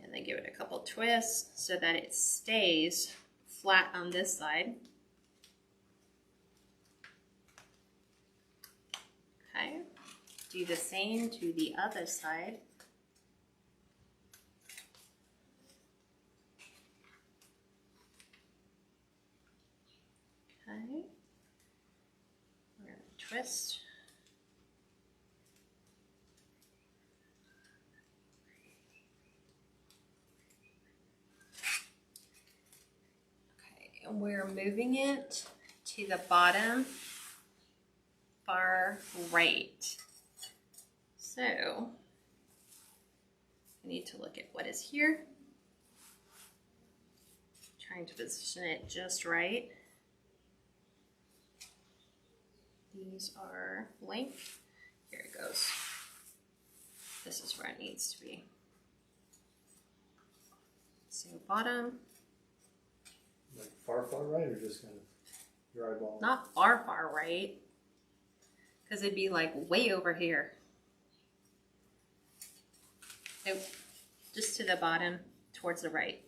And then give it a couple twists so that it stays flat on this side. Okay, do the same to the other side. Okay, we're going to twist. Okay, and we're moving it to the bottom far right. So I need to look at what is here. Trying to position it just right. These are blank. Here it goes. This is where it needs to be. So bottom. Like far right, or just kind of your eyeball? Not far right. Because it'd be like way over here. Nope. Just to the bottom, towards the right.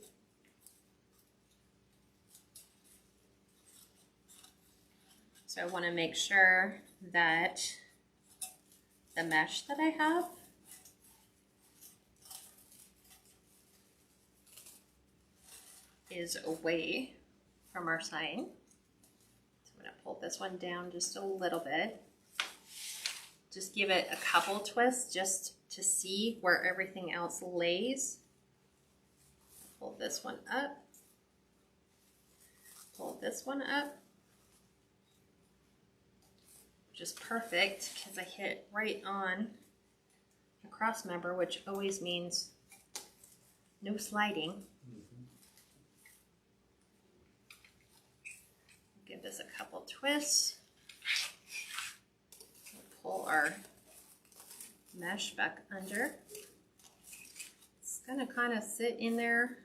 So I want to make sure that the mesh that I have is away from our sign. So I'm going to pull this one down just a little bit. Just give it a couple twists just to see where everything else lays. Pull this one up. Pull this one up. Which is perfect because I hit right on the cross member, which always means no sliding. Give this a couple twists. Pull our mesh back under. It's going to kind of sit in there.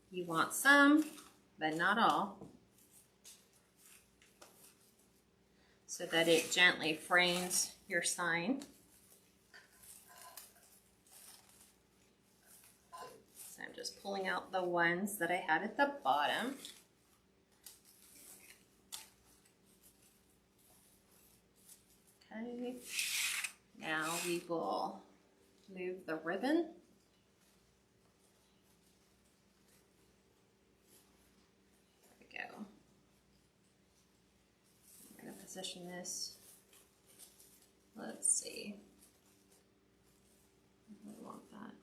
You want some, but not all, so that it gently frames your sign. So I'm just pulling out the ones that I had at the bottom. Okay, now we will move the ribbon. There we go. I'm going to position this. Let's see. I really want that.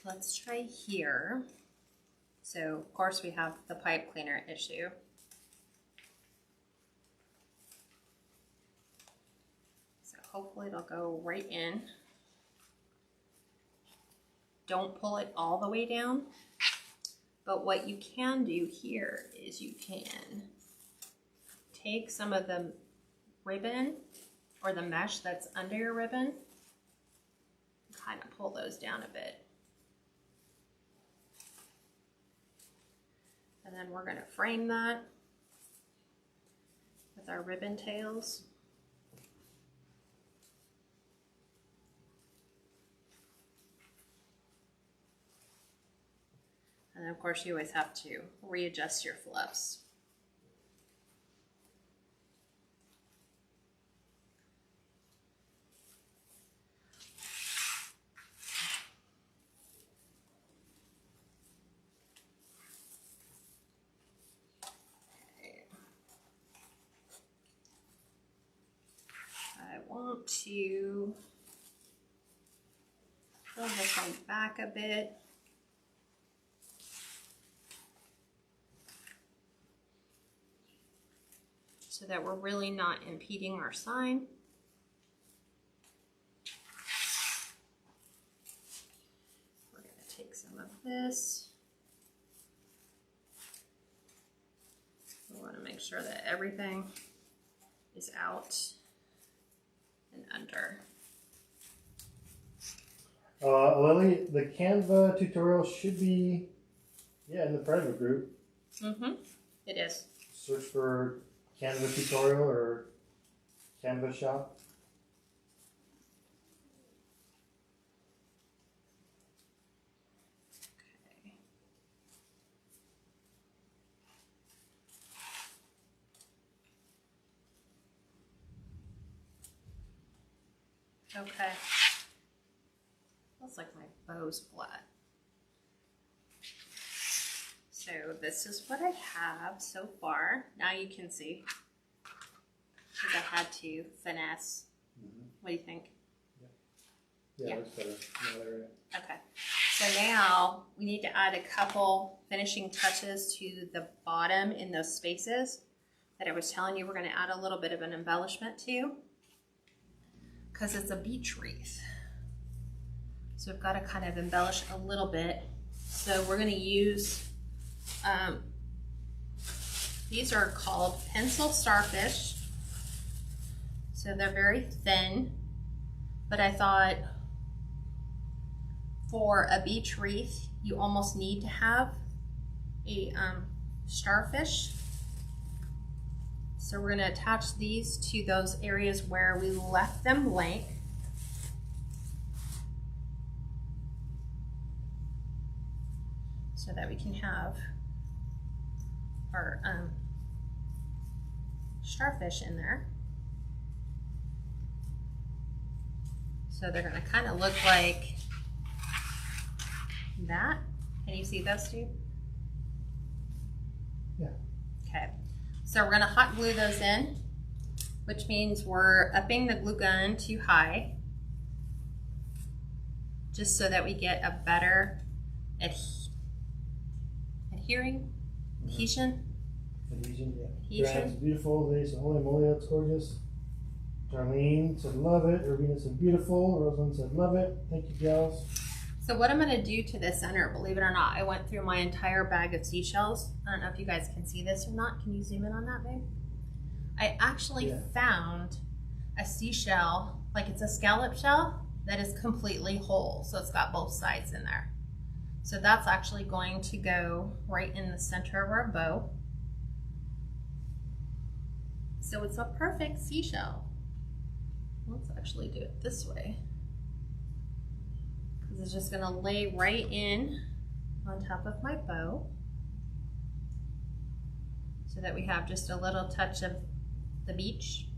Let's try here. So, of course, we have the pipe cleaner issue. Hopefully it'll go right in. Don't pull it all the way down, But what you can do here is you can take some of the ribbon or the mesh that's under your ribbon, kind of pull those down a bit. And then we're going to frame that with our ribbon tails. And then of course you always have to readjust your fluffs. I want to pull this one back a bit. So that we're really not impeding our sign. We're going to take some of this. We want to make sure that everything is out and under. Lily, the Canva tutorial should be, in the private group. It is. Search for Canva tutorial or Canva shop. Okay. Looks like my bow's flat. So this is what I have so far. Now you can see, because I had to finesse. What do you think? Yeah, that's better. Okay. So now we need to add a couple finishing touches to the bottom in those spaces that I was telling you we're going to add a little bit of an embellishment to, because it's a beach wreath. So we've got to kind of embellish a little bit. So we're going to use, these are called pencil starfish. So they're very thin, but I thought for a beach wreath, you almost need to have a starfish. So we're going to attach these to those areas where we left them blank. So that we can have our starfish in there. So they're going to kind of look like that. Can you see those two? Yeah. Okay. So we're going to hot glue those in, which means we're upping the glue gun to high, just so that we get a better adhesion. Adhesion, yeah. Adhesion. It's beautiful. They said, holy moly, that's gorgeous. Darlene said, love it. Irvina said, beautiful. Rosalind said, love it. Thank you, gals. So what I'm going to do to the center, believe it or not, I went through my entire bag of seashells. I don't know if you guys can see this or not. Can you zoom in on that, babe? I actually found a seashell, like it's a scallop shell, that is completely whole. So it's got both sides in there. So that's actually going to go right in the center of our bow. So it's a perfect seashell. Let's actually do it this way, because it's just going to lay right in on top of my bow, so that we have just a little touch of the beach.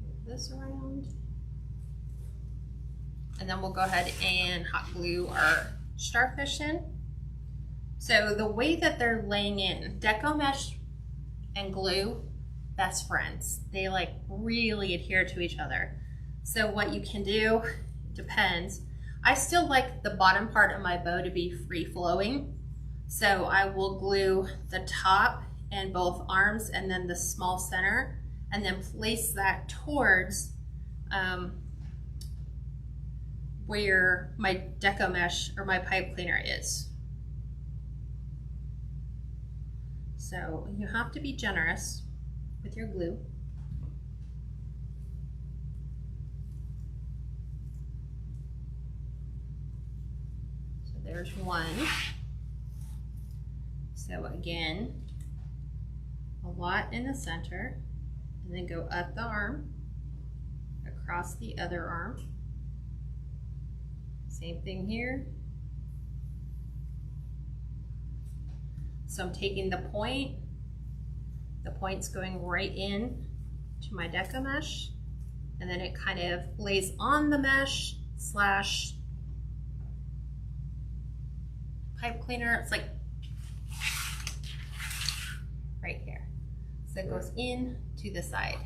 Move this around, and then we'll go ahead and hot glue our starfish in. So the way that they're laying in, Deco mesh and glue, best friends. They like really adhere to each other. So what you can do, depends. I still like the bottom part of my bow to be free flowing. So I will glue the top and both arms and then the small center, and then place that towards where my Deco mesh or my pipe cleaner is. So you have to be generous with your glue. So there's one. So again, a lot in the center, and then go up the arm, across the other arm. Same thing here. So I'm taking the point's going right in to my Deco mesh, and then it kind of lays on the mesh slash pipe cleaner. It's like right here. So it goes in to the side.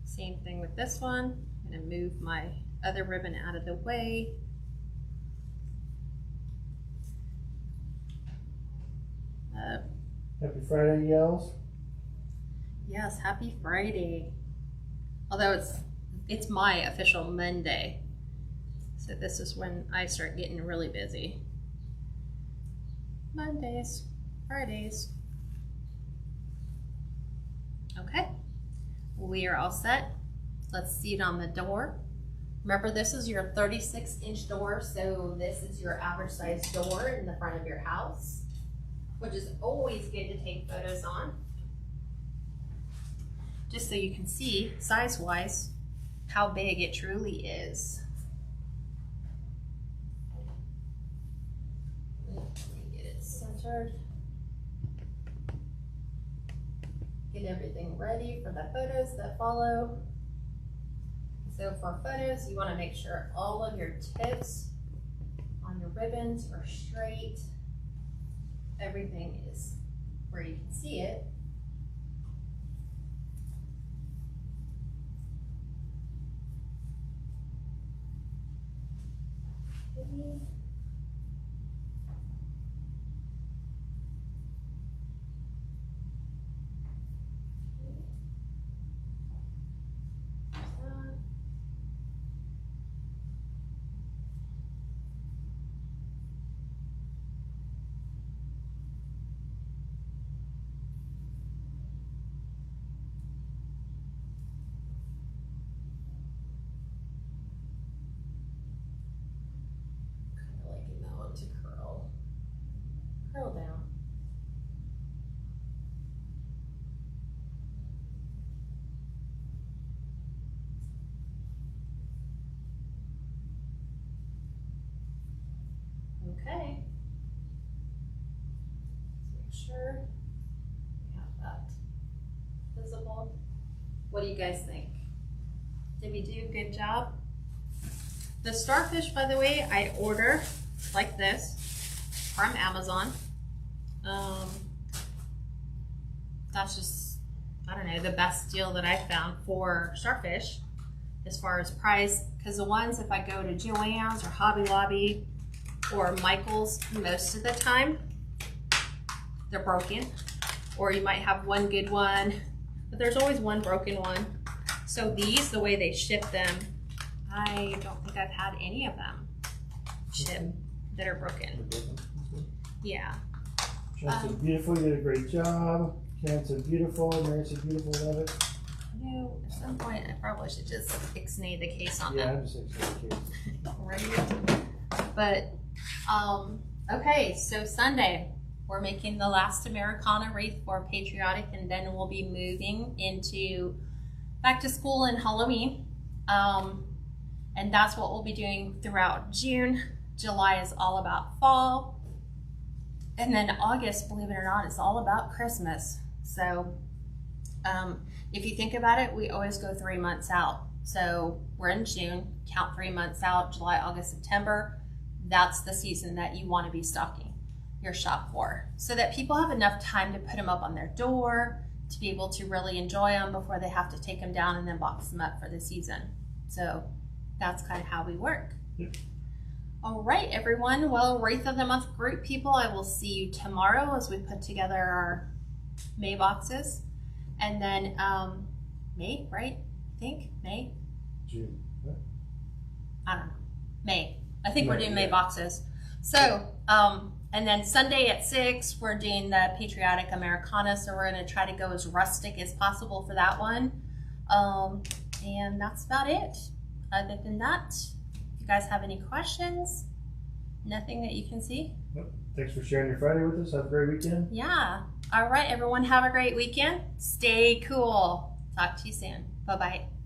Same thing with this one. I'm gonna move my other ribbon out of the way. Happy Friday, yells. Yes, happy Friday. Although it's my official Monday. So this is when I start getting really busy. Mondays, Fridays. Okay, we are all set. Let's see it on the door. Remember, this is your 36-inch door, so this is your average size door in the front of your house, which is always good to take photos on. Just so you can see, size-wise, how big it truly is. Let me get it centered. Get everything ready for the photos that follow. So for photos, you want to make sure all of your tips on your ribbons are straight. Everything is where you can see it. Okay. To curl down. Okay. Let's make sure we have that visible. What do you guys think? Did we do a good job? The starfish, by the way, I order like this from Amazon. That's just, I don't know, the best deal that I found for starfish as far as price, because the ones, if I go to Joann's or Hobby Lobby or Michael's, most of the time they're broken, or you might have one good one, but there's always one broken one. So these, the way they ship them, I don't think I've had any of them ship that are broken. Yeah. Sean said beautiful, you did a great job. Karen said beautiful, Mary said beautiful, love it. You know, at some point I probably should just ixnay the case on Yeah, that. I'm just excited. Right. But, okay, so Sunday, we're making the last Americana wreath for Patriotic, and then we'll be moving into back to school and Halloween. And that's what we'll be doing throughout June. July is all about fall. And then August, believe it or not, is all about Christmas. So if you think about it, we always go 3 months out. So we're in June, count 3 months out, July, August, September. That's the season that you want to be stocking your shop for, so that people have enough time to put them up on their door, to be able to really enjoy them before they have to take them down and then box them up for the season. So that's kind of how we work. Yep. All right, everyone. Well, Wreath of the Month group people, I will see you tomorrow as we put together our May boxes. And then May, right? I think May. June. What? I don't know. May. I think we're May, doing May yeah. boxes. So, and then Sunday at 6, we're doing the Patriotic Americana. So we're going to try to go as rustic as possible for that one. And that's about it. Other than that, if you guys have any questions, nothing that you can see? Nope. Thanks for sharing your Friday with us. Have a great weekend. Yeah. All right, everyone, have a great weekend. Stay cool. Talk to you soon. Bye-bye.